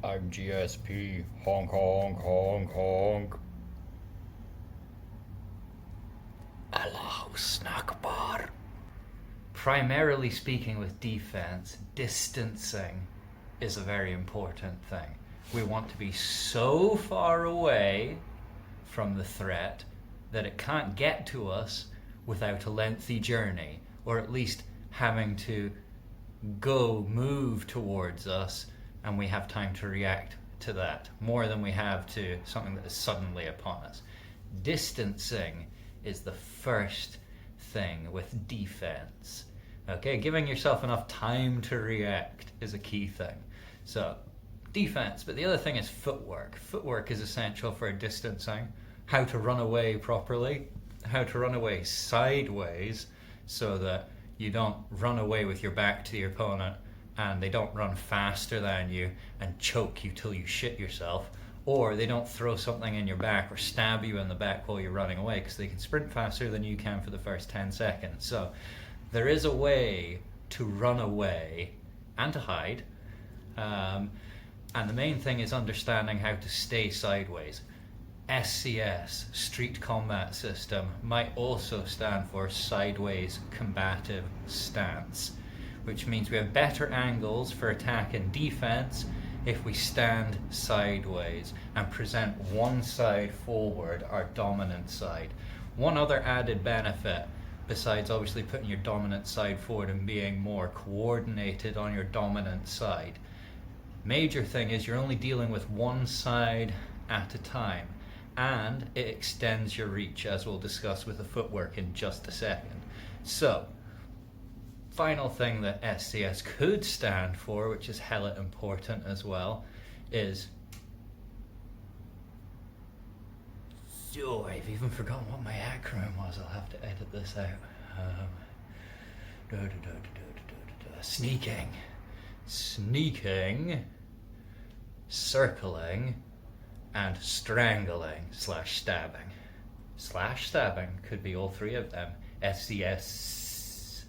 I'm GSP. Honk, honk, honk, honk. Allahu snack bar. Primarily speaking with defense, distancing is a very important thing. We want to be so far away from the threat that it can't get to us without a lengthy journey, or at least having to move towards us, and we have time to react to that more than we have to something that is suddenly upon us. Distancing is the first thing with defense. Okay, giving yourself enough time to react is a key thing. So, defense, but the other thing is footwork. Footwork is essential for distancing, how to run away properly, how to run away sideways so that you don't run away with your back to your opponent and they don't run faster than you and choke you till you shit yourself, or they don't throw something in your back or stab you in the back while you're running away, because they can sprint faster than you can for the first 10 seconds. So there is a way to run away and to hide, and the main thing is understanding how to stay sideways. SCS, Street Combat System, might also stand for Sideways Combative Stance, which means we have better angles for attack and defense if we stand sideways and present one side forward, our dominant side. One other added benefit, besides obviously putting your dominant side forward and being more coordinated on your dominant side, major thing is you're only dealing with one side at a time, and it extends your reach, as we'll discuss with the footwork in just a second. So, final thing that SCS could stand for, which is hella important as well, is... Oh, I've even forgotten what my acronym was. I'll have to edit this out. Sneaking. Sneaking, circling, and strangling / stabbing. Stabbing could be all three of them. SCS.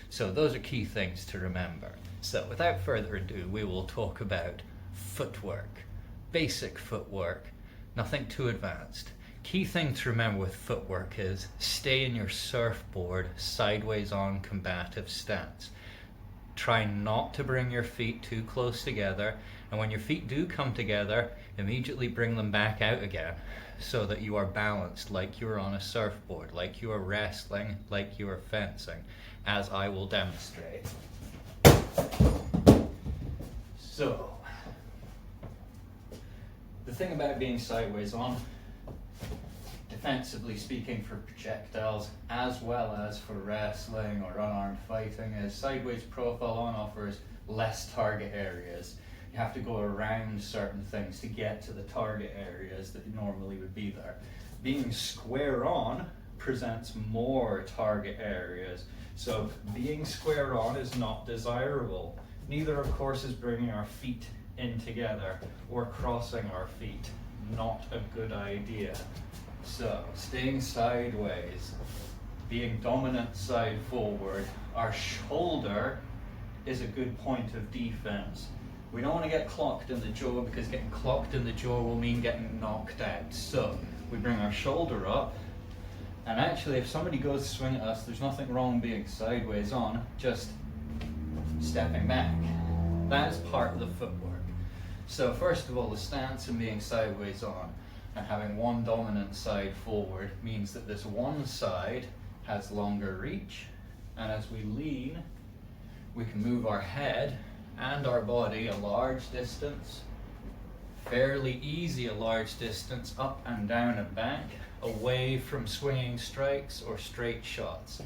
So those are key things to remember. So without further ado, we will talk about footwork. Basic footwork, nothing too advanced. Key thing to remember with footwork is stay in your surfboard sideways on combative stance. Try not to bring your feet too close together, and when your feet do come together, immediately bring them back out again so that you are balanced like you are on a surfboard, like you are wrestling, like you are fencing, as I will demonstrate. So, the thing about being sideways on, defensively speaking for projectiles as well as for wrestling or unarmed fighting, is sideways profile on offers less target areas. You have to go around certain things to get to the target areas that normally would be there. Being square on presents more target areas, so being square on is not desirable. Neither, of course, is bringing our feet in together or crossing our feet. Not a good idea. So, staying sideways, being dominant side forward, our shoulder is a good point of defense. We don't want to get clocked in the jaw, because getting clocked in the jaw will mean getting knocked out. So, we bring our shoulder up, and actually if somebody goes to swing at us, there's nothing wrong being sideways on, just stepping back. That is part of the footwork. So first of all, the stance and being sideways on and having one dominant side forward means that this one side has longer reach, and as we lean, we can move our head and our body a large distance, fairly easy a large distance, up and down and back, away from swinging strikes or straight shots.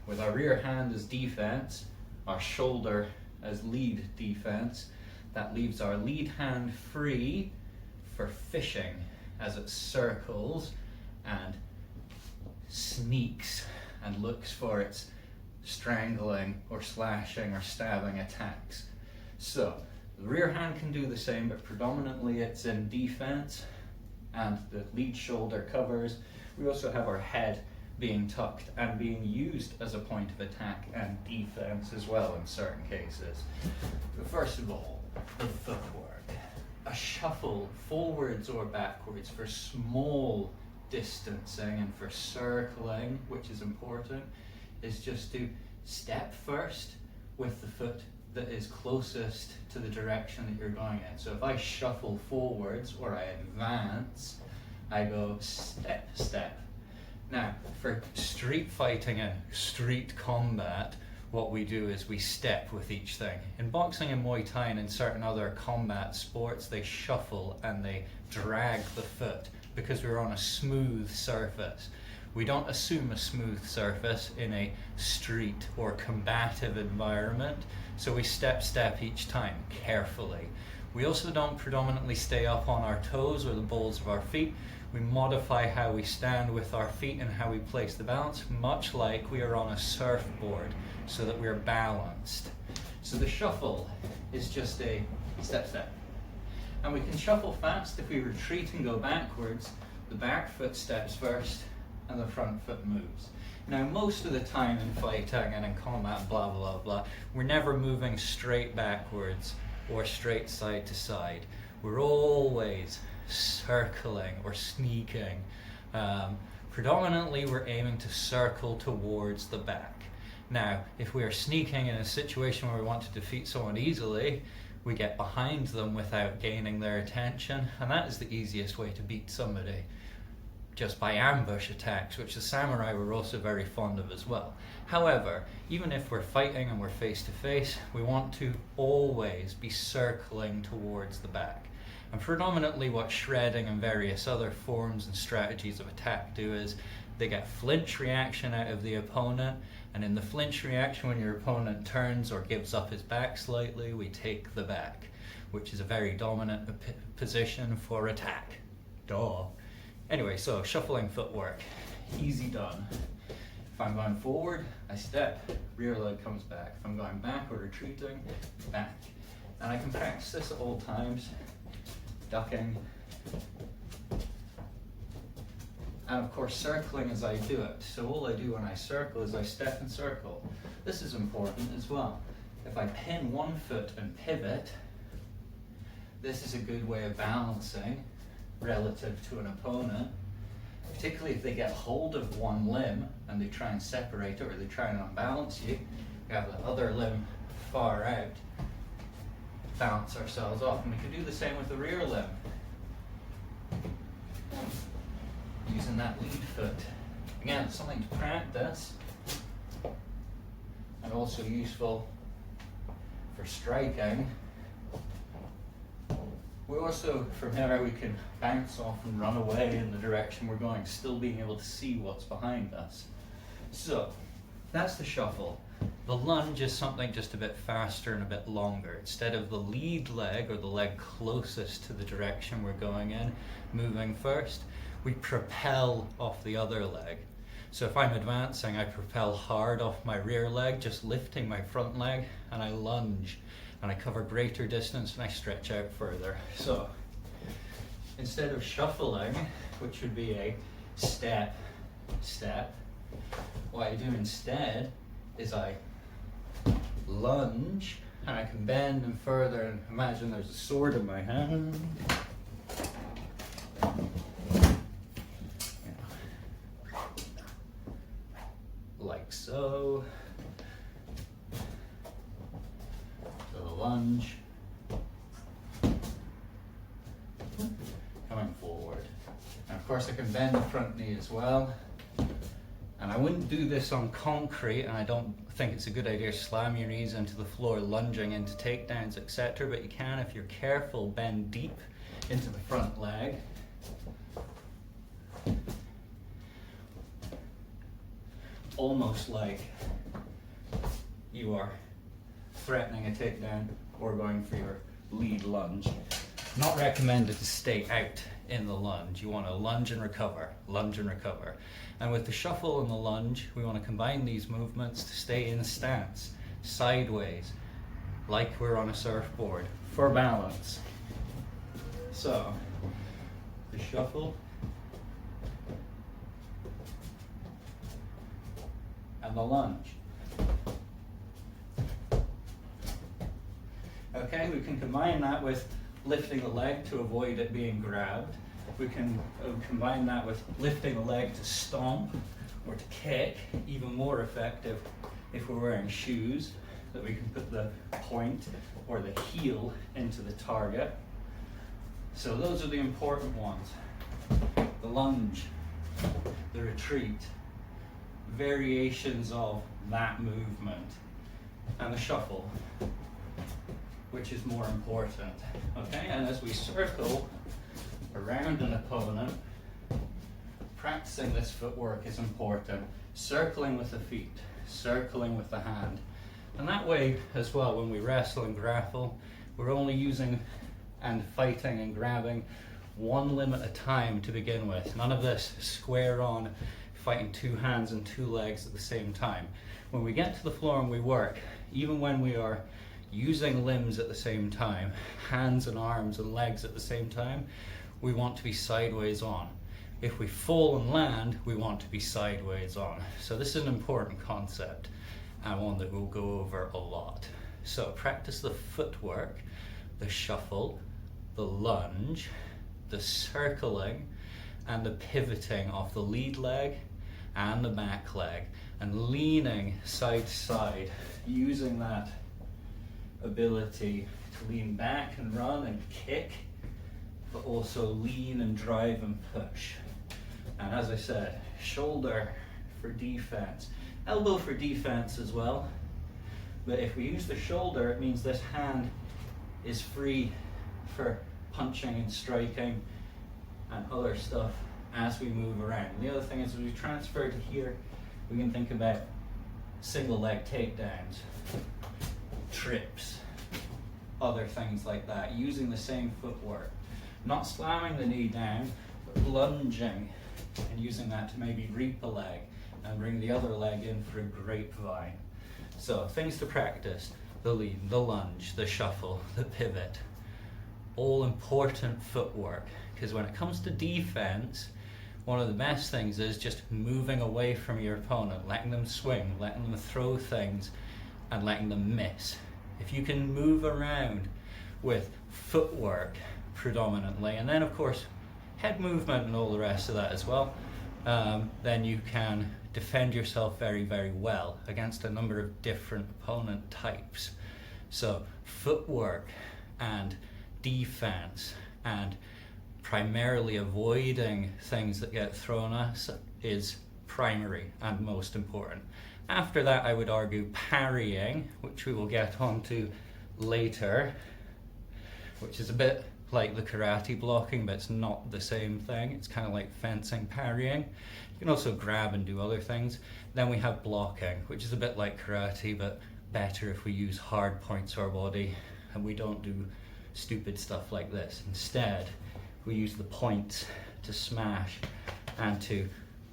With our rear hand as defense, our shoulder as lead defense, that leaves our lead hand free for fishing as it circles and sneaks and looks for its strangling or slashing or stabbing attacks. So the rear hand can do the same, but predominantly it's in defense, and the lead shoulder covers. We also have our head being tucked and being used as a point of attack and defense as well in certain cases. But first of all, the footwork. a shuffle forwards or backwards for small distancing and for circling, which is important, is just to step first with the foot that is closest to the direction that you're going in. So if I shuffle forwards or I advance, I go step, step. Now, for street fighting and street combat, what we do is we step with each thing. In boxing and Muay Thai and in certain other combat sports, they shuffle and they drag the foot because we're on a smooth surface. We don't assume a smooth surface in a street or combative environment, so we step, step each time, carefully. We also don't predominantly stay up on our toes or the balls of our feet. We modify how we stand with our feet and how we place the balance, much like we are on a surfboard, so that we're balanced. So the shuffle is just a step, step. And we can shuffle fast. If we retreat and go backwards, the back foot steps first and the front foot moves. Now, most of the time in fighting and in combat, blah, blah, blah, we're never moving straight backwards or straight side to side. We're always circling or sneaking. Predominantly, we're aiming to circle towards the back. Now, if we are sneaking in a situation where we want to defeat someone easily, we get behind them without gaining their attention, and that is the easiest way to beat somebody, just by ambush attacks, which the samurai were also very fond of as well. However, even if we're fighting and we're face to face, we want to always be circling towards the back. And predominantly what shredding and various other forms and strategies of attack do is they get flinch reaction out of the opponent, and in the flinch reaction, when your opponent turns or gives up his back slightly, we take the back, which is a very dominant position for attack. Duh. Anyway, so shuffling footwork, easy done. If I'm going forward, I step, rear leg comes back. If I'm going back or retreating, back. And I can practice this at all times, ducking, and of course circling as I do it. So all I do when I circle is I step and circle. This is important as well. If I pin one foot and pivot, this is a good way of balancing relative to an opponent, particularly if they get hold of one limb and they try and separate it or they try and unbalance you. We have the other limb far out, balance ourselves off, and we can do the same with the rear limb. Using that lead foot. Again, it's something to practice and also useful for striking. We also, from here, we can bounce off and run away in the direction we're going, still being able to see what's behind us. So, that's the shuffle. The lunge is something just a bit faster and a bit longer. Instead of the lead leg, or the leg closest to the direction we're going in, moving first, we propel off the other leg. So if I'm advancing, I propel hard off my rear leg, just lifting my front leg, and I lunge. And I cover greater distance and I stretch out further. So instead of shuffling, which would be a step, step, what I do instead is I lunge, and I can bend and further, and imagine there's a sword in my hand. Like so. So the lunge, coming forward. And of course I can bend the front knee as well. And I wouldn't do this on concrete, and I don't think it's a good idea to slam your knees into the floor lunging into takedowns, etc. But you can, if you're careful, bend deep into the front leg. Almost like you are threatening a takedown or going for your lead lunge. Not recommended to stay out in the lunge. You want to lunge and recover, lunge and recover. And with the shuffle and the lunge, we want to combine these movements to stay in stance, sideways, like we're on a surfboard, for balance. So, the shuffle and the lunge. Okay, we can combine that with lifting the leg to avoid it being grabbed. We can combine that with lifting the leg to stomp or to kick, even more effective if we're wearing shoes, that we can put the point or the heel into the target. So those are the important ones. The lunge, the retreat, variations of that movement, and the shuffle, which is more important. Okay, and as we circle around an opponent, practicing this footwork is important. Circling with the feet, circling with the hand. And that way as well, when we wrestle and grapple, we're only using and fighting and grabbing one limb at a time to begin with. None of this square on, fighting two hands and two legs at the same time. When we get to the floor and we work, even when we are using limbs at the same time, hands and arms and legs at the same time, we want to be sideways on. If we fall and land, we want to be sideways on. So this is an important concept and one that we'll go over a lot. So practice the footwork, the shuffle, the lunge, the circling, and the pivoting of the lead leg and the back leg, and leaning side to side, using that ability to lean back and run and kick, but also lean and drive and push. And as I said, shoulder for defense, elbow for defense as well. But if we use the shoulder, it means this hand is free for punching and striking and other stuff as we move around. And the other thing is, as we transfer to here, we can think about single leg takedowns, trips, other things like that, using the same footwork. Not slamming the knee down, but lunging and using that to maybe reap a leg and bring the other leg in for a grapevine. So things to practice: the lean, the lunge, the shuffle, the pivot. All important footwork, because when it comes to defense, one of the best things is just moving away from your opponent, letting them swing, letting them throw things, and letting them miss. If you can move around with footwork predominantly, and then of course head movement and all the rest of that as well, then you can defend yourself very, very well against a number of different opponent types. So footwork and defense and primarily avoiding things that get thrown at us is primary and most important. After that, I would argue parrying, which we will get onto later, which is a bit like the karate blocking, but it's not the same thing. It's kind of like fencing parrying. You can also grab and do other things. Then we have blocking, which is a bit like karate, but better if we use hard points to our body and we don't do stupid stuff like this. Instead, we use the points to smash and to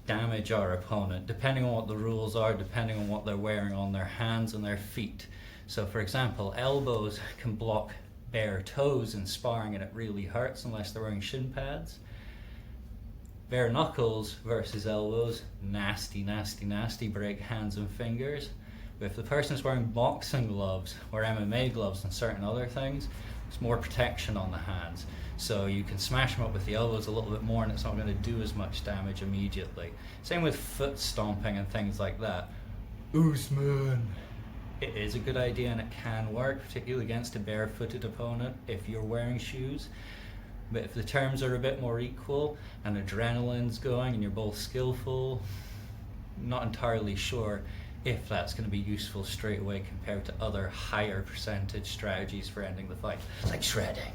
damage our opponent, depending on what the rules are, depending on what they're wearing on their hands and their feet. So for example, elbows can block bare toes in sparring and it really hurts unless they're wearing shin pads. Bare knuckles versus elbows, nasty, nasty, nasty, break hands and fingers. But if the person's wearing boxing gloves or MMA gloves and certain other things, it's more protection on the hands. So you can smash them up with the elbows a little bit more and it's not going to do as much damage immediately. Same with foot stomping and things like that. Usman! It is a good idea and it can work, particularly against a barefooted opponent if you're wearing shoes. But if the terms are a bit more equal and adrenaline's going and you're both skillful, not entirely sure if that's going to be useful straight away compared to other higher percentage strategies for ending the fight, like shredding.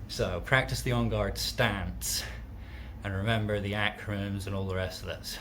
So practice the on-guard stance and remember the acronyms and all the rest of this.